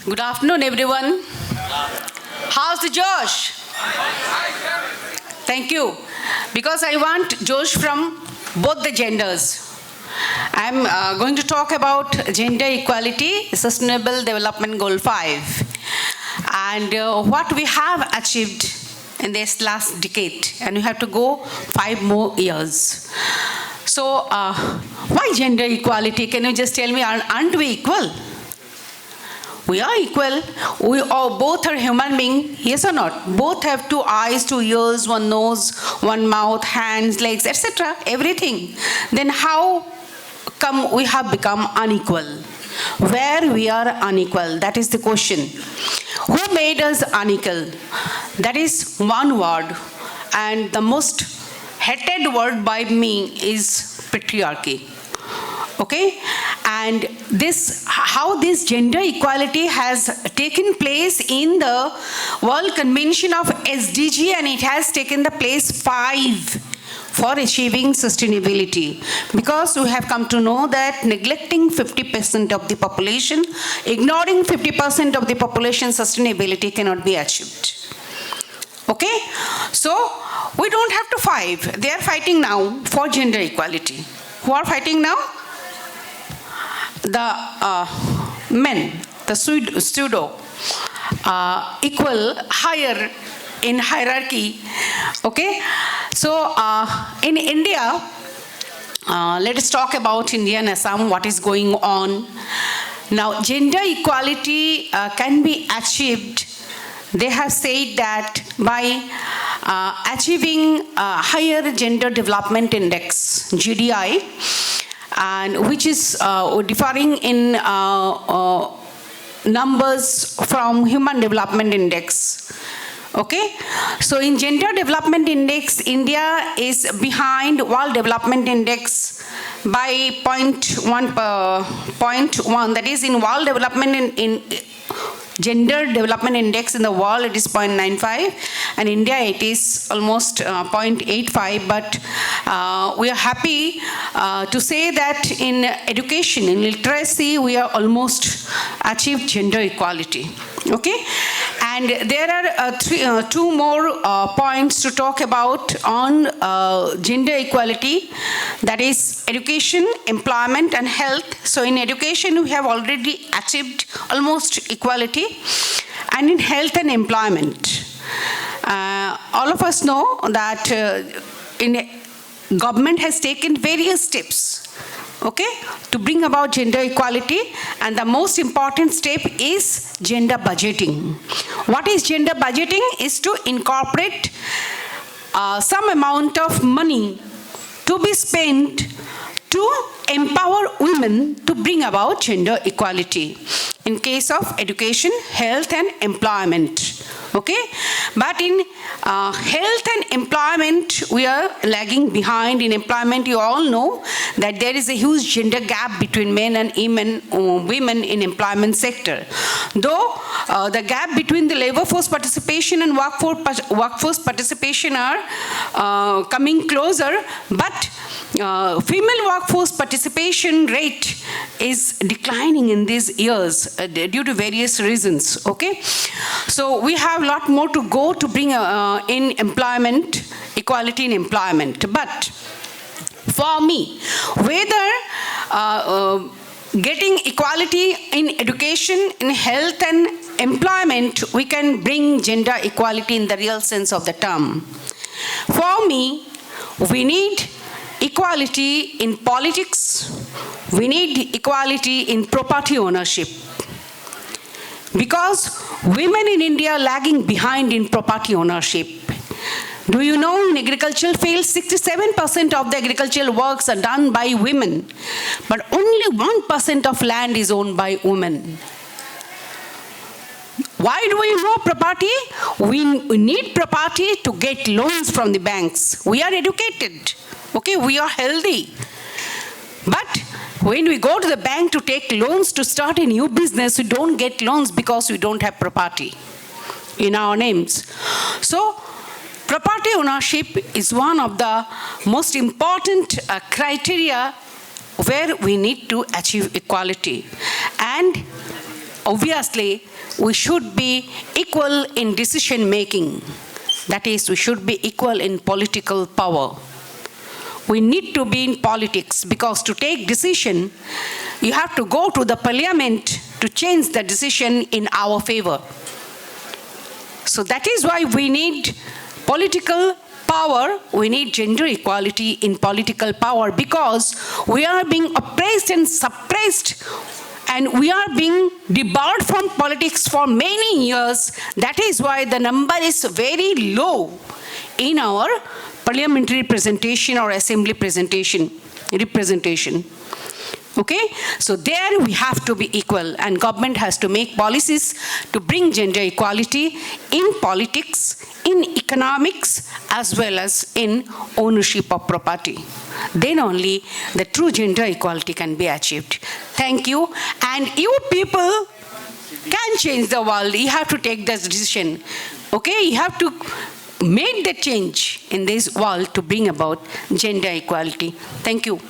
Good afternoon, everyone. How's the Josh? Thank you. Because I want Josh from both the genders. I'm going to talk about gender equality, Sustainable Development Goal 5, and what we have achieved in this last decade, and we have to go 5 more years. So, why gender equality? Can you just tell me, aren't we equal? We are equal. We are both are human beings, yes or not? Both have 2 eyes, 2 ears, 1 nose, 1 mouth, hands, legs, etc. Everything. Then how come we have become unequal? Where we are unequal? That is the question. Who made us unequal? That is one word, and the most hated word by me is patriarchy. Okay, and how this gender equality has taken place in the World Convention of SDG, and it has taken the place 5 for achieving sustainability, because we have come to know that neglecting 50% of the population, ignoring 50% of the population, sustainability cannot be achieved. Okay, so we don't have to fight. They are fighting now for gender equality. Who are fighting now? The men, the pseudo equal, higher in hierarchy. Okay, so in India, let us talk about India and Assam, what is going on. Now, gender equality can be achieved. They have said that by achieving higher gender development index, GDI, and which is differing in numbers from Human Development Index. Okay, so in Gender Development Index, India is behind World Development Index by 0.1. That is, in World Development in Gender Development Index in the world, it is 0.95, and India it is almost 0.85. But we are happy to say that in education, in literacy, we are almost achieved gender equality. Okay, and there are 2 more points to talk about on gender equality, that is education, employment, and health. So in education, we have already achieved almost equality, and in health and employment, all of us know that government has taken various steps, okay, to bring about gender equality, and the most important step is gender budgeting. What is gender budgeting? Is to incorporate some amount of money to be spent to empower women to bring about gender equality in case of education, health, and employment. Okay, but in health and employment, we are lagging behind. In employment, you all know that there is a huge gender gap between men and women in employment sector. Though the gap between the labor force participation and workforce participation are coming closer, but female workforce participation rate is declining in these years due to various reasons. Okay, so we have a lot more to go to bring in employment, equality in employment. But for me, whether getting equality in education, in health and employment, we can bring gender equality in the real sense of the term. For me, we need equality in politics, we need equality in property ownership. Because women in India are lagging behind in property ownership. Do you know in agricultural field, 67% of the agricultural works are done by women, but only 1% of land is owned by women. Why do we want property? We need property to get loans from the banks. We are educated. Okay, we are healthy. But when we go to the bank to take loans to start a new business, we don't get loans because we don't have property in our names. So, property ownership is one of the most important criteria where we need to achieve equality. And obviously, we should be equal in decision making. That is, we should be equal in political power. We need to be in politics because to take decision, you have to go to the parliament to change the decision in our favor. So that is why we need political power, we need gender equality in political power because we are being oppressed and suppressed and we are being debarred from politics for many years. That is why the number is very low in our parliamentary representation or assembly representation. Okay, so there we have to be equal and government has to make policies to bring gender equality in politics, in economics, as well as in ownership of property. Then only the true gender equality can be achieved. Thank you. And you people can change the world. You have to take this decision. Okay, you have to make the change in this world to bring about gender equality. Thank you.